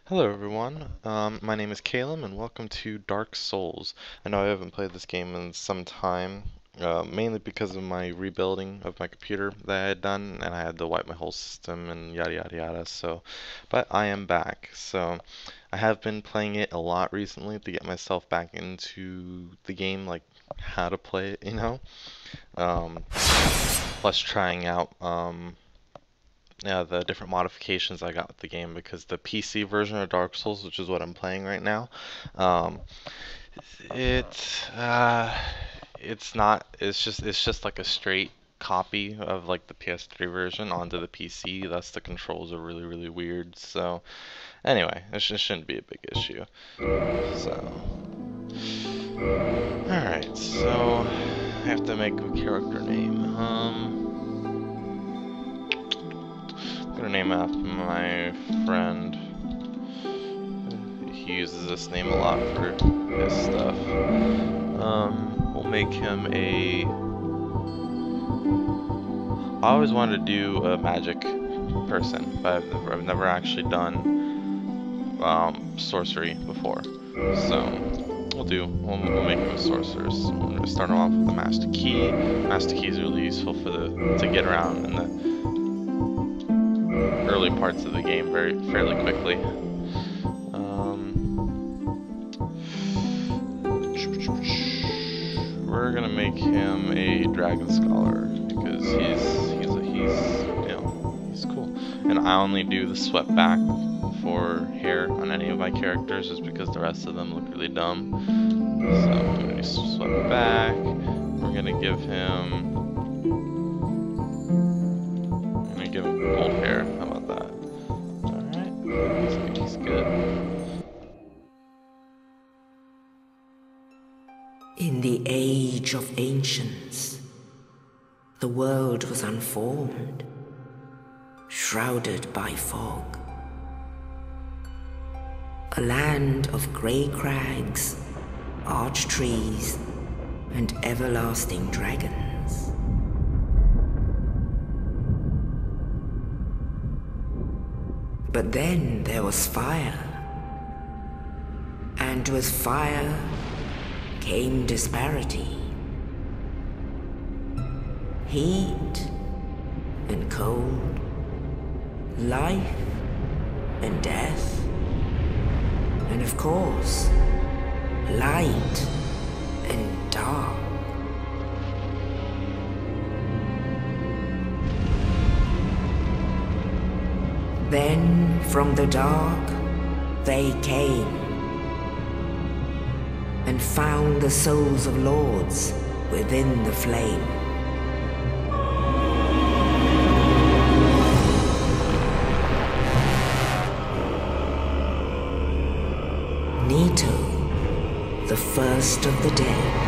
Hello everyone, my name is Caleb and welcome to Dark Souls. I know I haven't played this game in some time, mainly because of my rebuilding of my computer that I had done and I had to wipe my whole system and yada yada yada, but I am back. So I have been playing it a lot recently to get myself back into the game, like how to play it, um, plus trying out yeah, the different modifications I got with the game because the PC version of Dark Souls, which is what I'm playing right now, um, it's it's not. It's just like a straight copy of like the PS3 version onto the PC. Thus, the controls are really weird. So anyway, it shouldn't be a big issue. So all right, so I have to make a character name. I'm gonna name after my friend. He uses this name a lot for his stuff. We'll make him a... I always wanted to do a magic person, but I've never actually done sorcery before. So we'll make him a sorcerer. So we're gonna start him off with the master key. Master key is really useful for to get around in the early parts of the game fairly quickly. We're gonna make him a dragon scholar because he's cool. And I only do the swept back for hair on any of my characters just because the rest of them look really dumb. So I'm gonna do swept back. I'm gonna give him gold hair. How about that? Alright, he's good. In the age of ancients, the world was unformed, shrouded by fog. A land of grey crags, arch trees, and everlasting dragons. But then there was fire, and with fire came disparity. Heat and cold, life and death, and of course, light and dark. Then from the dark they came and found the souls of lords within the flame. Nito, the first of the dead.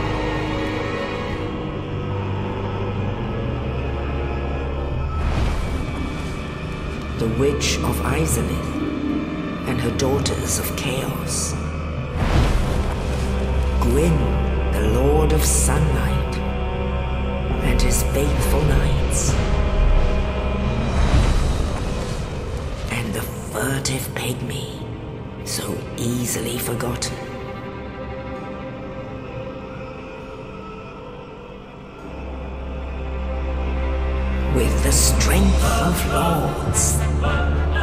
The Witch of Izalith and her daughters of Chaos. Gwyn, the Lord of Sunlight, and his faithful knights. And the furtive pygmy, so easily forgotten. With the strength of lords,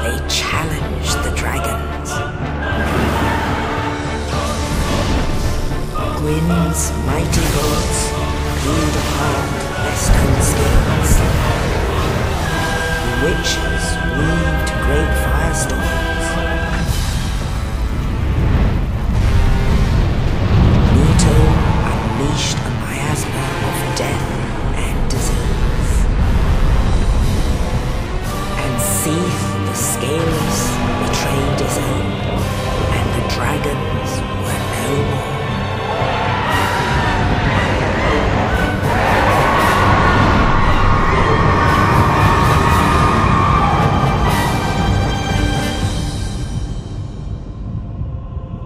they challenged the dragons. Gwyn's mighty bolts peeled apart their stone scales. The witches weaved great firestorms. Nito unleashed a miasma of death and disease. And Seath the Scaleless betrayed his own, and the dragons were no more.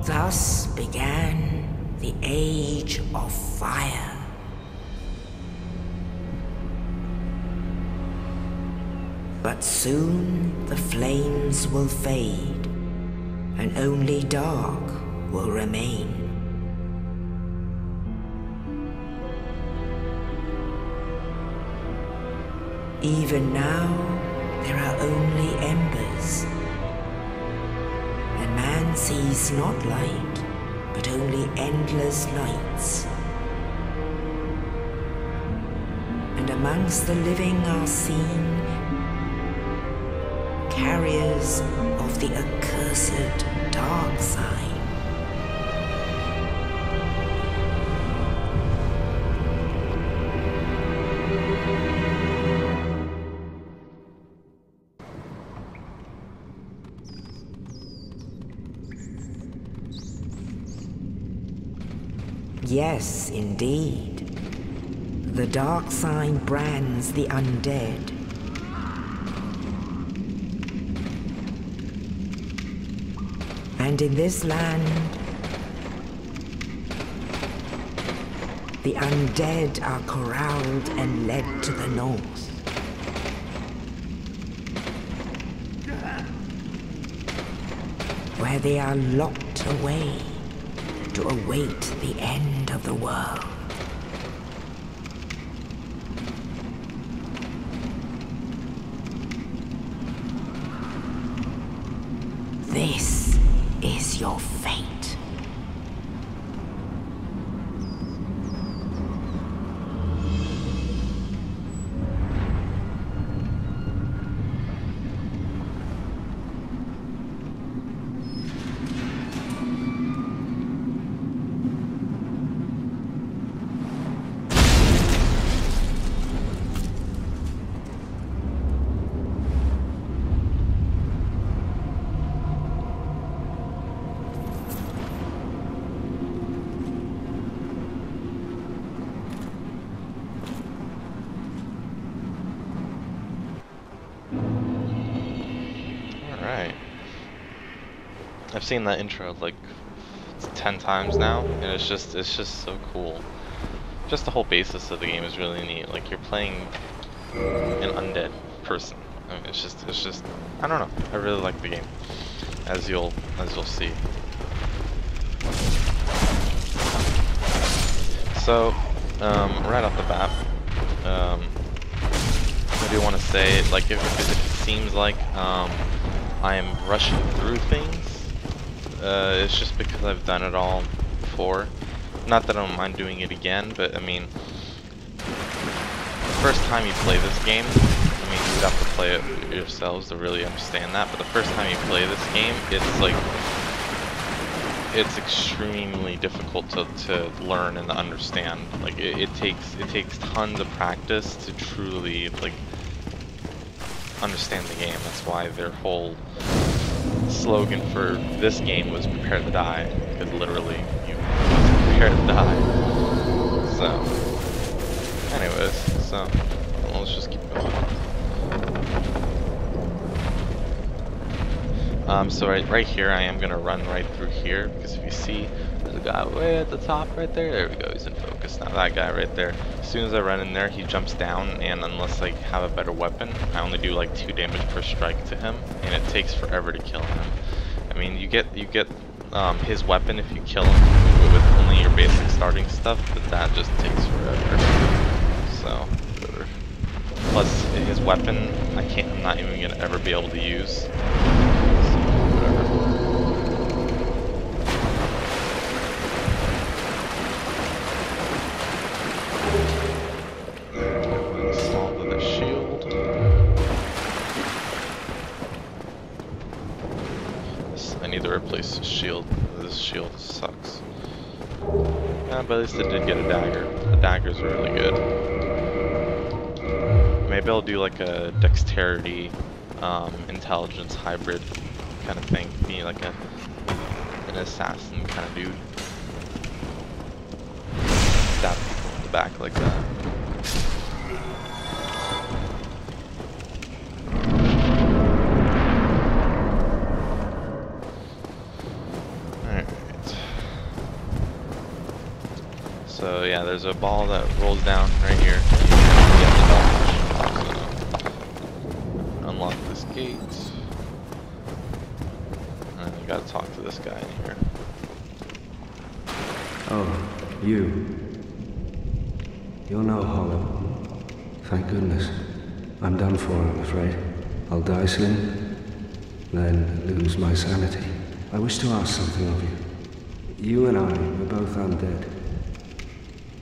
Thus began the Age of Fire. But soon the flames will fade, and only dark will remain. Even now, there are only embers, and man sees not light, but only endless nights. And amongst the living are seen carriers of the accursed dark sign. Yes, indeed. The dark sign brands the undead. And in this land, the undead are corralled and led to the north. Where they are locked away to await the end of the world. This is your fate. I've seen that intro like 10 times now, and it's just so cool. Just the whole basis of the game is really neat. Like, you're playing an undead person. I mean, it's just I don't know. I really like the game, as you'll see. So, right off the bat, I do want to say, like, if it seems like I am rushing through things, it's just because I've done it all before. Not that I don't mind doing it again, but I mean, the first time you play this game, I mean, you'd have to play it yourselves to really understand that, but the first time you play this game, it's like, it's extremely difficult to learn and to understand. Like, it takes tons of practice to truly, like, understand the game. That's why their whole slogan for this game was "Prepare to Die," because literally you prepare to die. So, anyways, so let's just keep going. So right here, I am gonna run right through here, because if you see, there's a guy way at the top right there. There we go. He's in focus now. That guy right there. As soon as I run in there, he jumps down, and unless I have a better weapon, I only do like 2 damage per strike to him, and it takes forever to kill him. I mean, you get his weapon if you kill him with only your basic starting stuff, but that just takes forever. So, plus his weapon, I'm not even gonna ever be able to use. Replace the shield. This shield sucks. Yeah, but at least I did get a dagger. The daggers are really good. Maybe I'll do like a dexterity, intelligence hybrid kind of thing. Be like an assassin kind of dude. Stab people in the back like that. So yeah, there's a ball that rolls down right here. Unlock this gate. And then we gotta talk to this guy in here. Oh, you. You're no hollow. Thank goodness. I'm done for, I'm afraid. I'll die soon, then lose my sanity. I wish to ask something of you. You and I are both undead.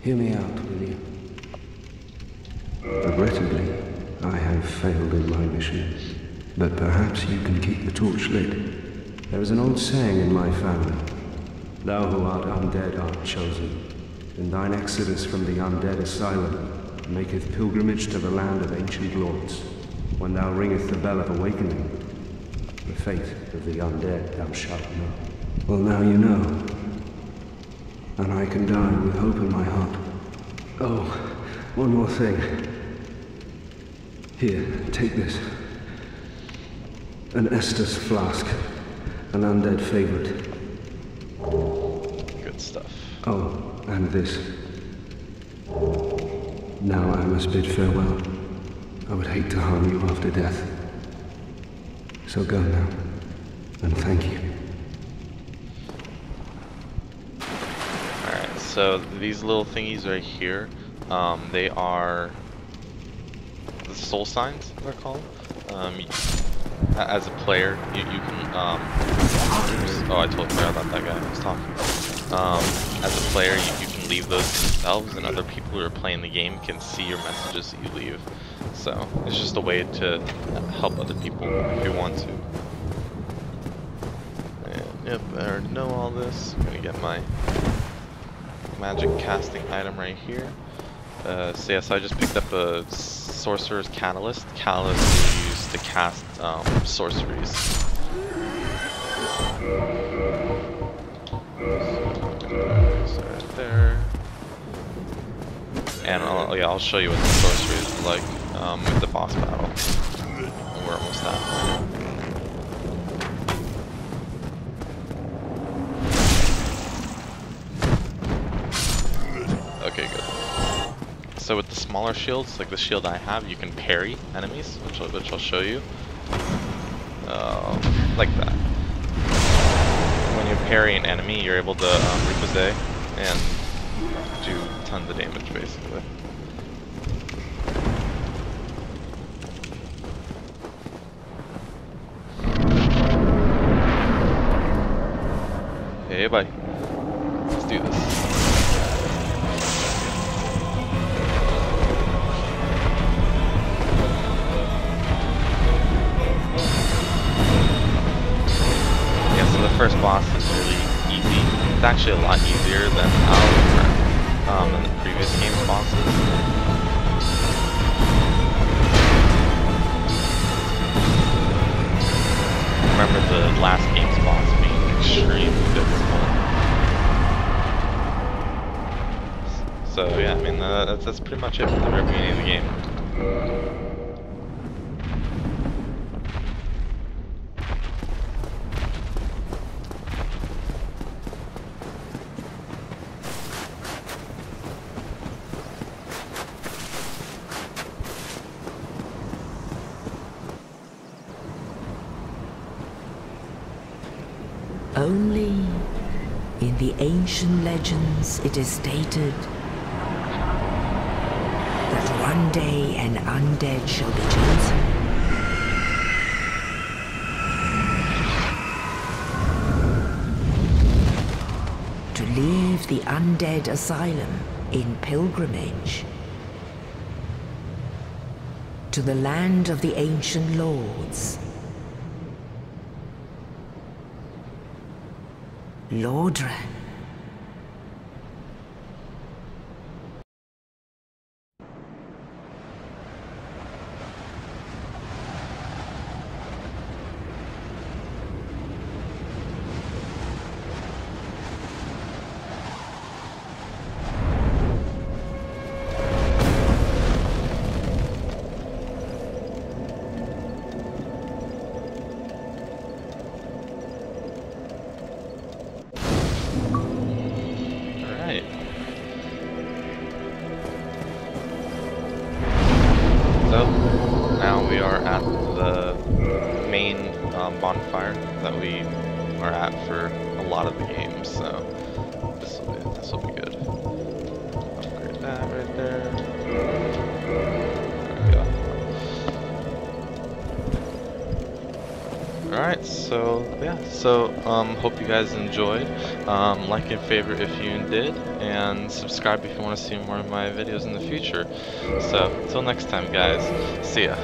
Hear me out, will you? Regrettably, I have failed in my mission, but perhaps you can keep the torch lit. There is an old saying in my family. Thou who art undead art chosen, and thine exodus from the undead asylum maketh pilgrimage to the land of ancient lords. When thou ringest the bell of awakening, the fate of the undead thou shalt know. Well, now you know, and I can die with hope in my heart. Oh, one more thing. Here, take this. An Estus flask, an undead favorite. Good stuff. Oh, and this. Now I must bid farewell. I would hate to harm you after death. So go now, and thank you. Alright, so these little thingies right here, they are the soul signs, they're called. As a player, you can, oops, oh, I totally forgot about that guy I was talking. As a player, you can leave those themselves, and other people who are playing the game can see your messages that you leave. So, it's just a way to help other people if you want to. And, yep, I already know all this. I'm gonna get my magic casting item right here. So yes, I just picked up a Sorcerer's Catalyst. Catalyst is used to cast sorceries. So right there. And I'll show you what the sorceries are like with the boss battle. We're almost at. Okay, good. So with the smaller shields, like the shield I have, you can parry enemies, which I'll show you. Like that. When you parry an enemy, you're able to ricochet and do tons of damage, basically. Hey, buddy. Let's do this. First boss is really easy. It's actually a lot easier than than the previous game's bosses. Remember the last game's boss being extremely difficult. So yeah, I mean that's pretty much it for the very beginning of the game. Only in the ancient legends it is stated that one day an undead shall be chosen. To leave the undead asylum in pilgrimage to the land of the ancient lords. Lordran. we're at for a lot of the games, so this will be good. Upgrade that right there. There we go. Alright, so yeah, hope you guys enjoyed. Like and favorite if you did, and subscribe if you want to see more of my videos in the future. So, until next time guys, see ya.